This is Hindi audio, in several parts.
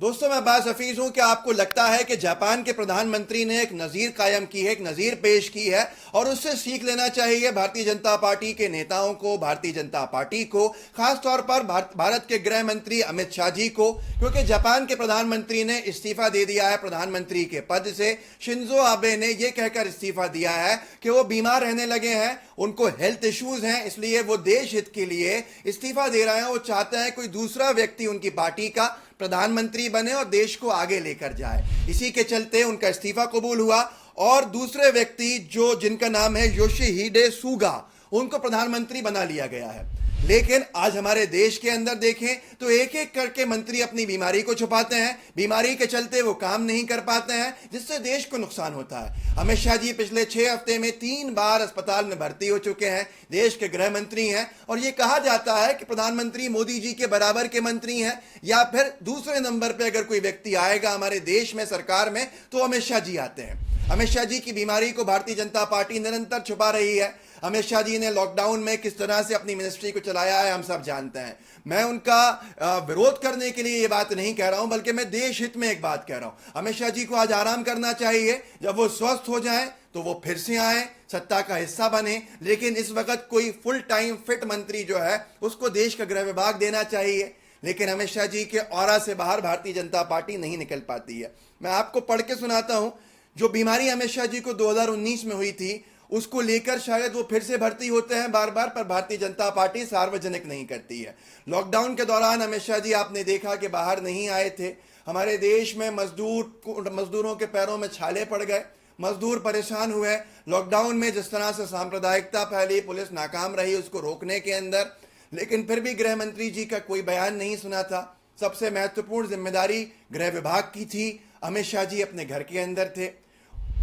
दोस्तों, मैं अब्बास हफीज हूं। क्या आपको लगता है कि जापान के प्रधानमंत्री ने एक नज़ीर कायम की है, एक नज़ीर पेश की है और उससे सीख लेना चाहिए भारतीय जनता पार्टी के नेताओं को, भारतीय जनता पार्टी को, खास तौर पर भारत के गृह मंत्री अमित शाह जी को, क्योंकि जापान के प्रधानमंत्री ने इस्तीफा दे दिया है प्रधानमंत्री के पद से। शिंजो आबे ने यह कहकर इस्तीफा दिया है कि वो बीमार रहने लगे हैं, उनको हेल्थ इश्यूज हैं, इसलिए वो देश हित के लिए इस्तीफा दे रहे हैं। वो चाहते हैं कोई दूसरा व्यक्ति उनकी पार्टी का प्रधानमंत्री बने और देश को आगे लेकर जाए। इसी के चलते उनका इस्तीफा कबूल हुआ और दूसरे व्यक्ति जिनका नाम है योशिहिडे सुगा, उनको प्रधानमंत्री बना लिया गया है। लेकिन आज हमारे देश के अंदर देखें तो एक एक करके मंत्री अपनी बीमारी को छुपाते हैं, बीमारी के चलते वो काम नहीं कर पाते हैं, जिससे देश को नुकसान होता है। अमित शाह जी पिछले 6 हफ्ते में 3 बार अस्पताल में भर्ती हो चुके हैं, देश के गृह मंत्री हैं, और ये कहा जाता है कि प्रधानमंत्री मोदी जी के बराबर के मंत्री हैं, या फिर दूसरे नंबर पर अगर कोई व्यक्ति आएगा हमारे देश में, सरकार में, तो अमित शाह जी आते हैं। अमित शाह जी की बीमारी को भारतीय जनता पार्टी निरंतर छुपा रही है। अमित शाह जी ने लॉकडाउन में किस तरह से अपनी मिनिस्ट्री को चलाया है हम सब जानते हैं। मैं उनका विरोध करने के लिए ये बात नहीं कह रहा हूं, बल्कि मैं देश हित में एक बात कह रहा हूं। अमित शाह जी को आज आराम करना चाहिए, जब वो स्वस्थ हो जाएं तो वो फिर से आए, सत्ता का हिस्सा बने। लेकिन इस वक्त कोई फुल टाइम फिट मंत्री जो है उसको देश का गृह विभाग देना चाहिए। लेकिन अमित शाह जी के ऑरा से बाहर भारतीय जनता पार्टी नहीं निकल पाती है। मैं आपको पढ़ के सुनाता हूं। जो बीमारी अमित शाह जी को 2019 में हुई थी, उसको लेकर शायद वो फिर से भर्ती होते हैं बार बार, पर भारतीय जनता पार्टी सार्वजनिक नहीं करती है। लॉकडाउन के दौरान अमित शाह जी आपने देखा कि बाहर नहीं आए थे। हमारे देश में मजदूरों के पैरों में छाले पड़ गए, मजदूर परेशान हुए। लॉकडाउन में जिस तरह से सांप्रदायिकता फैली, पुलिस नाकाम रही उसको रोकने के अंदर, लेकिन फिर भी गृह मंत्री जी का कोई बयान नहीं सुना था। सबसे महत्वपूर्ण जिम्मेदारी गृह विभाग की थी। अमित शाह जी अपने घर के अंदर थे।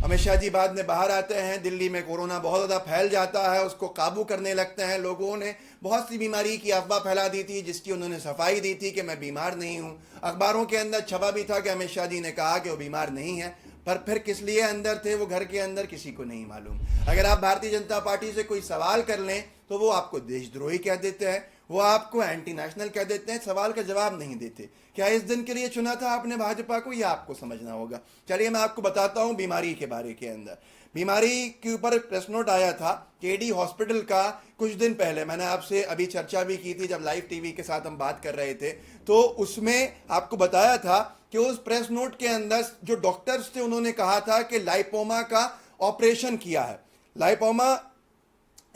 अमित शाह जी बाद में बाहर आते हैं, दिल्ली में कोरोना बहुत ज़्यादा फैल जाता है, उसको काबू करने लगते हैं। लोगों ने बहुत सी बीमारी की अफवाह फैला दी थी, जिसकी उन्होंने सफाई दी थी कि मैं बीमार नहीं हूँ। अखबारों के अंदर छपा भी था कि अमित शाह जी ने कहा कि वो बीमार नहीं है, पर फिर किस लिए अंदर थे वो घर के अंदर, किसी को नहीं मालूम। अगर आप भारतीय जनता पार्टी से कोई सवाल कर लें तो वो आपको देशद्रोही कह देते हैं, वो आपको एंटी नेशनल कह देते हैं, सवाल का जवाब नहीं देते। क्या इस दिन के लिए चुना था आपने भाजपा को, यह आपको समझना होगा। चलिए मैं आपको बताता हूं बीमारी के बारे के अंदर। बीमारी के ऊपर प्रेस नोट आया था केडी हॉस्पिटल का कुछ दिन पहले। मैंने आपसे अभी चर्चा भी की थी जब लाइव टीवी के साथ हम बात कर रहे थे, तो उसमें आपको बताया था कि उस प्रेस नोट के अंदर जो डॉक्टर्स थे उन्होंने कहा था कि लाइपोमा का ऑपरेशन किया है। लाइपोमा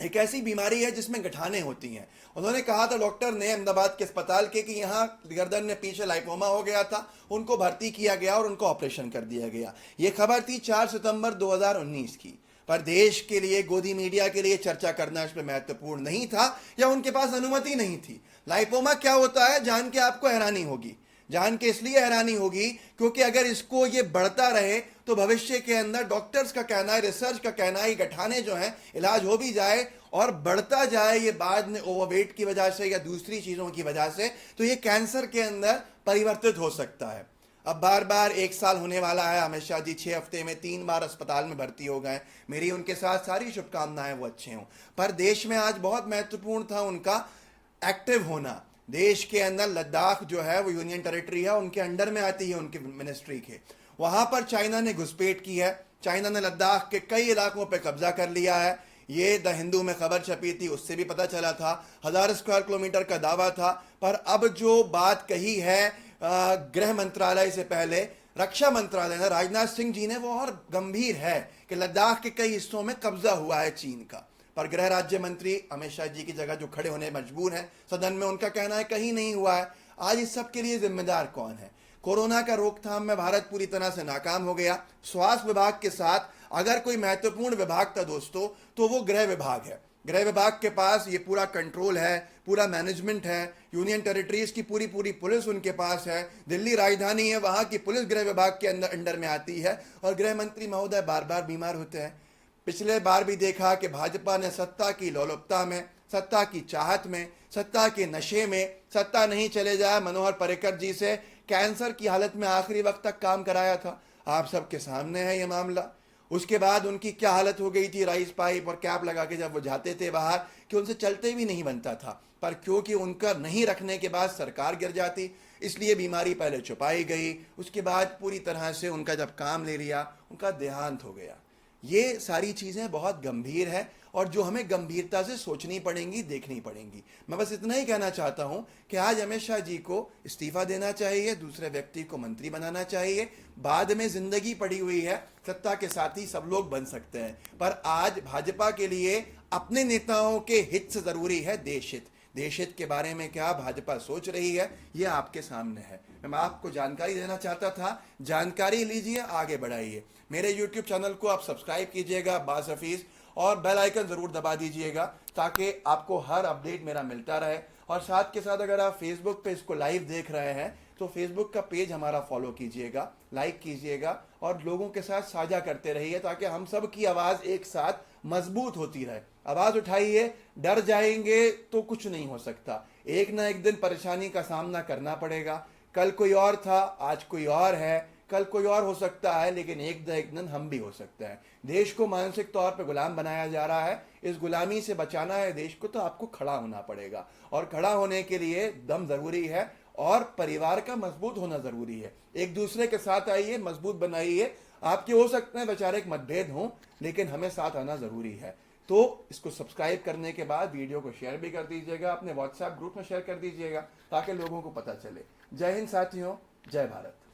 एक ऐसी बीमारी है जिसमें गठाने होती हैं। उन्होंने कहा था डॉक्टर ने अहमदाबाद के अस्पताल के कि यहाँ गर्दन में पीछे लाइपोमा हो गया था, उनको भर्ती किया गया और उनको ऑपरेशन कर दिया गया। ये खबर थी 4 सितंबर 2019 की। पर देश के लिए, गोदी मीडिया के लिए चर्चा करना इस पर महत्वपूर्ण नहीं था, या उनके पास अनुमति नहीं थी। लाइपोमा क्या होता है जान के आपको हैरानी होगी। जान के इसलिए हैरानी होगी क्योंकि अगर इसको ये बढ़ता रहे तो भविष्य के अंदर डॉक्टर्स का कहना है, रिसर्च का कहना है, गठाने जो हैं इलाज हो भी जाए और बढ़ता जाए ये बाद में ओवरवेट की वजह से या दूसरी चीज़ों की वजह से, तो ये कैंसर के अंदर परिवर्तित हो सकता है। अब बार बार 1 साल होने वाला है। अमित शाह जी 6 हफ्ते में 3 बार अस्पताल में भर्ती हो गए। मेरी उनके साथ सारी शुभकामनाएं, वो अच्छे हों। पर देश में आज बहुत महत्वपूर्ण था उनका एक्टिव होना। देश के अंदर लद्दाख जो है वो यूनियन टेरिटरी है, उनके अंडर में आती है उनके मिनिस्ट्री के। वहां पर चाइना ने घुसपैठ की है। चाइना ने लद्दाख के कई इलाकों पर कब्जा कर लिया है। ये द हिंदू में खबर छपी थी, उससे भी पता चला था। 1000 स्क्वायर किलोमीटर का दावा था। पर अब जो बात कही है गृह मंत्रालय से पहले रक्षा मंत्रालय ने, राजनाथ सिंह जी ने, वो और गंभीर है कि लद्दाख के कई हिस्सों में कब्जा हुआ है चीन का। पर गृह राज्य मंत्री अमित शाह जी की जगह जो खड़े होने मजबूर हैं सदन में, उनका कहना है कहीं नहीं हुआ है। आज इस सब के लिए जिम्मेदार कौन है? कोरोना का रोकथाम में भारत पूरी तरह से नाकाम हो गया। स्वास्थ्य विभाग के साथ अगर कोई महत्वपूर्ण विभाग था दोस्तों, तो वो गृह विभाग है। गृह विभाग के पास ये पूरा कंट्रोल है, पूरा मैनेजमेंट है। यूनियन टेरिटरीज की पूरी पुलिस उनके पास है। दिल्ली राजधानी है, वहाँ की पुलिस गृह विभाग के अंडर में आती है। और गृह मंत्री महोदय बार बार बीमार होते हैं। पिछले बार भी देखा कि भाजपा ने सत्ता की लोलुपता में, सत्ता की चाहत में, सत्ता के नशे में, सत्ता नहीं चले जाए मनोहर पर्रिकर जी से कैंसर की हालत में आखिरी वक्त तक काम कराया था। आप सबके सामने है ये मामला। उसके बाद उनकी क्या हालत हो गई थी, राइस पाइप और कैप लगा के जब वो जाते थे बाहर, कि उनसे चलते भी नहीं बनता था। पर क्योंकि उनका नहीं रखने के बाद सरकार गिर जाती। इसलिए बीमारी पहले छुपाई गई, उसके बाद पूरी तरह से उनका जब काम ले लिया, उनका देहांत हो गया। ये सारी चीज़ें बहुत गंभीर है और जो हमें गंभीरता से सोचनी पड़ेंगी, देखनी पड़ेंगी। मैं बस इतना ही कहना चाहता हूं कि आज अमित शाह जी को इस्तीफा देना चाहिए, दूसरे व्यक्ति को मंत्री बनाना चाहिए। बाद में जिंदगी पड़ी हुई है, सत्ता के साथी सब लोग बन सकते हैं, पर आज भाजपा के लिए अपने नेताओं के हित से जरूरी है देश हित। देश हित के बारे में क्या भाजपा सोच रही है, ये आपके सामने है। मैं आपको जानकारी देना चाहता था, जानकारी लीजिए, आगे बढ़ाइए। मेरे YouTube चैनल को आप सब्सक्राइब कीजिएगा अब्बास हफीज, और बेल आइकन जरूर दबा दीजिएगा ताकि आपको हर अपडेट मेरा मिलता रहे। और साथ के साथ अगर आप फेसबुक पे इसको लाइव देख रहे हैं तो फेसबुक का पेज हमारा फॉलो कीजिएगा, लाइक कीजिएगा और लोगों के साथ साझा करते रहिए ताकि हम सब की आवाज एक साथ मजबूत होती रहे। आवाज उठाइए, डर जाएंगे तो कुछ नहीं हो सकता। एक ना एक दिन परेशानी का सामना करना पड़ेगा। कल कोई और था, आज कोई और है, कल कोई और हो सकता है, लेकिन एक दिन हम भी हो सकते हैं। देश को मानसिक तौर पे गुलाम बनाया जा रहा है, इस गुलामी से बचाना है देश को तो आपको खड़ा होना पड़ेगा, और खड़ा होने के लिए दम जरूरी है और परिवार का मजबूत होना जरूरी है। एक दूसरे के साथ आइए, मजबूत बनाइए। आपके हो सकते हैं वैचारिक मतभेद हों, लेकिन हमें साथ आना जरूरी है। तो इसको सब्सक्राइब करने के बाद वीडियो को शेयर भी कर दीजिएगा, अपने व्हाट्सएप ग्रुप में शेयर कर दीजिएगा ताकि लोगों को पता चले। जय हिंद साथियों, जय भारत।